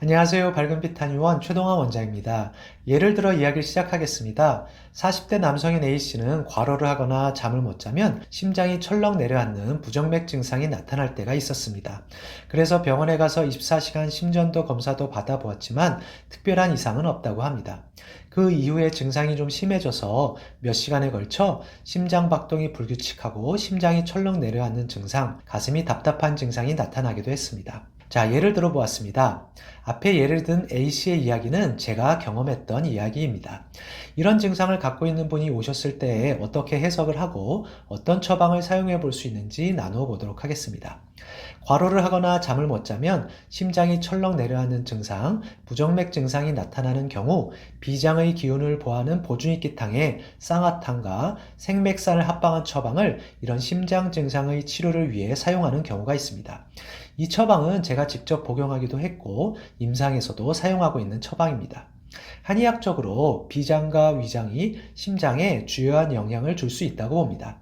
안녕하세요. 밝은빛 한의원 최동환 원장입니다. 예를 들어 이야기를 시작하겠습니다. 40대 남성인 A씨는 과로를 하거나 잠을 못 자면 심장이 철렁 내려앉는 부정맥 증상이 나타날 때가 있었습니다. 그래서 병원에 가서 24시간 심전도 검사도 받아보았지만 특별한 이상은 없다고 합니다. 그 이후에 증상이 좀 심해져서 몇 시간에 걸쳐 심장 박동이 불규칙하고 심장이 철렁 내려앉는 증상, 가슴이 답답한 증상이 나타나기도 했습니다. 자, 예를 들어 보았습니다. 앞에 예를 든 A씨의 이야기는 제가 경험했던 이야기입니다. 이런 증상을 갖고 있는 분이 오셨을 때 어떻게 해석을 하고 어떤 처방을 사용해 볼 수 있는지 나누어 보도록 하겠습니다. 과로를 하거나 잠을 못 자면 심장이 철렁 내려앉는 증상, 부정맥 증상이 나타나는 경우 비장의 기운을 보하는 보중익기탕에 쌍화탕과 생맥산을 합방한 처방을 이런 심장 증상의 치료를 위해 사용하는 경우가 있습니다. 이 처방은 제가 직접 복용하기도 했고 임상에서도 사용하고 있는 처방입니다. 한의학적으로 비장과 위장이 심장에 주요한 영향을 줄 수 있다고 봅니다.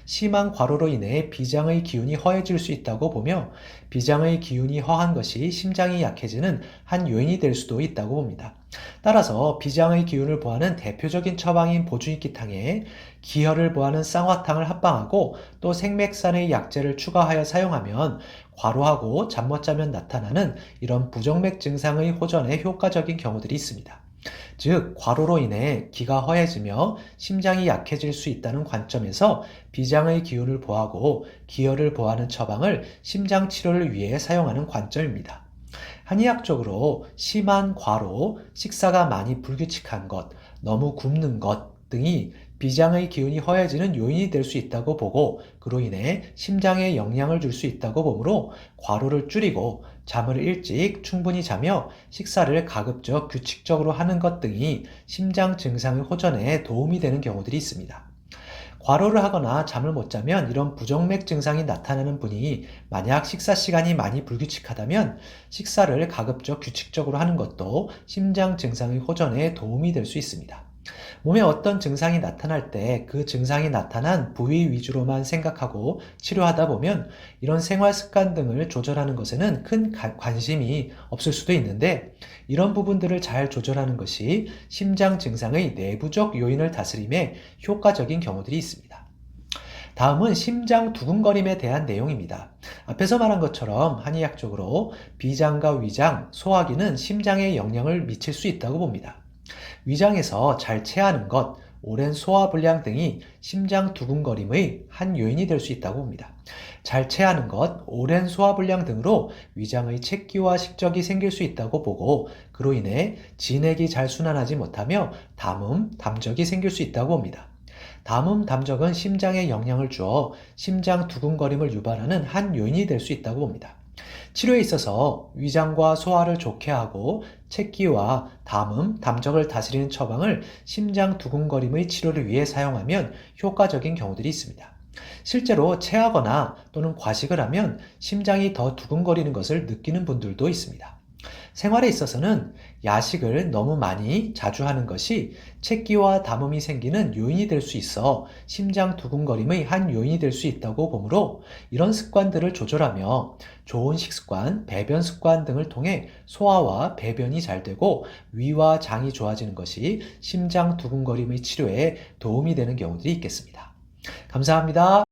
심한 과로로 인해 비장의 기운이 허해질 수 있다고 보며 비장의 기운이 허한 것이 심장이 약해지는 한 요인이 될 수도 있다고 봅니다. 따라서 비장의 기운을 보하는 대표적인 처방인 보중익기탕에 기혈을 보하는 쌍화탕을 합방하고 또 생맥산의 약재를 추가하여 사용하면 과로하고 잠 못 자면 나타나는 이런 부정맥 증상의 호전에 효과적인 경우들이 있습니다. 즉, 과로로 인해 기가 허해지며 심장이 약해질 수 있다는 관점에서 비장의 기운을 보하고 기혈을 보하는 처방을 심장 치료를 위해 사용하는 관점입니다. 한의학적으로 심한 과로, 식사가 많이 불규칙한 것, 너무 굶는 것 등이 비장의 기운이 허해지는 요인이 될 수 있다고 보고 그로 인해 심장에 영향을 줄 수 있다고 보므로 과로를 줄이고 잠을 일찍 충분히 자며 식사를 가급적 규칙적으로 하는 것 등이 심장 증상의 호전에 도움이 되는 경우들이 있습니다. 과로를 하거나 잠을 못 자면 이런 부정맥 증상이 나타나는 분이 만약 식사 시간이 많이 불규칙하다면 식사를 가급적 규칙적으로 하는 것도 심장 증상의 호전에 도움이 될 수 있습니다. 몸에 어떤 증상이 나타날 때 그 증상이 나타난 부위 위주로만 생각하고 치료하다 보면 이런 생활 습관 등을 조절하는 것에는 큰 관심이 없을 수도 있는데 이런 부분들을 잘 조절하는 것이 심장 증상의 내부적 요인을 다스림에 효과적인 경우들이 있습니다. 다음은 심장 두근거림에 대한 내용입니다. 앞에서 말한 것처럼 한의학적으로 비장과 위장, 소화기는 심장에 영향을 미칠 수 있다고 봅니다. 위장에서 잘 체하는 것, 오랜 소화불량 등이 심장 두근거림의 한 요인이 될 수 있다고 봅니다. 잘 체하는 것, 오랜 소화불량 등으로 위장의 책기와 식적이 생길 수 있다고 보고 그로 인해 진액이 잘 순환하지 못하며 담음, 담적이 생길 수 있다고 봅니다. 담음, 담적은 심장에 영향을 주어 심장 두근거림을 유발하는 한 요인이 될 수 있다고 봅니다. 치료에 있어서 위장과 소화를 좋게 하고 책기와 담음, 담적을 다스리는 처방을 심장 두근거림의 치료를 위해 사용하면 효과적인 경우들이 있습니다. 실제로 체하거나 또는 과식을 하면 심장이 더 두근거리는 것을 느끼는 분들도 있습니다. 생활에 있어서는 야식을 너무 많이 자주 하는 것이 책기와 담음이 생기는 요인이 될 수 있어 심장 두근거림의 한 요인이 될 수 있다고 보므로 이런 습관들을 조절하며 좋은 식습관, 배변 습관 등을 통해 소화와 배변이 잘 되고 위와 장이 좋아지는 것이 심장 두근거림의 치료에 도움이 되는 경우들이 있겠습니다. 감사합니다.